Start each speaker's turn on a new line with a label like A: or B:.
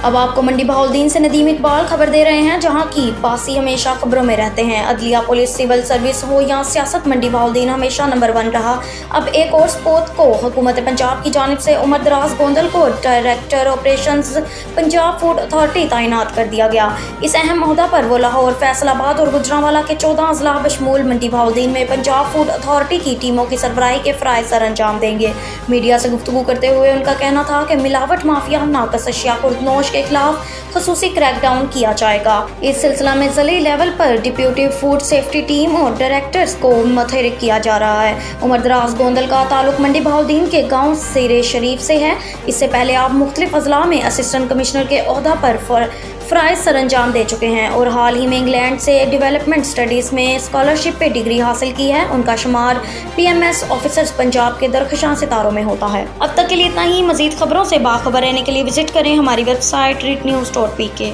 A: अब आपको मंडी बहाउद्दीन से नदीम इकबाल खबर दे रहे हैं, जहां की बासी हमेशा खबरों में रहते हैं। अदलिया, पुलिस, सिविल सर्विस हो या सियासत, मंडी बहाउद्दीन हमेशा नंबर 1 रहा। अब एक और स्पोर्ट को हुकूमत पंजाब की जानिब से उमर दराज गोंदल को director operations Punjab food authority तैनात कर दिया गया। इस अहम ओहदा पर वो लाहौर, फैसलाबाद और गुजरांवाला के 14 अजला बशमूल मंडी बहाउद्दीन में पंजाब फूड अथॉरिटी की टीमों की सरबराही के फ़राइज़ सर अंजाम देंगे। मीडिया से गुफ्तगू करते हुए उनका कहना था कि मिलावट माफिया, नाकस अशिया, खुर्दनोश के खिलाफ खसूसी क्रैकडाउन किया जाएगा। इस सिलसिला में ज़िले लेवल पर डिप्यूटी फूड सेफ्टी टीम और डायरेक्टर्स को मुतहरिक किया जा रहा है। उमर दराज गोंदल का ताल्लुक मंडी बहाउद्दीन के गाँव सिरे शरीफ से है। इससे पहले आप मुख्तलिफ अजला में असिस्टेंट कमिश्नर के ओहदा पर फ़राइज़ सर अंजाम दे चुके हैं और हाल ही में इंग्लैंड से डेवलपमेंट स्टडीज़ में स्कॉलरशिप पे डिग्री हासिल की है। उनका शुमार PMS ऑफिसर्स पंजाब के दरख्शां सितारों में होता है। अब तक के लिए इतना ही। मज़ीद खबरों से बाखबर रहने के लिए विजिट करें हमारी वेबसाइट readnews.pk।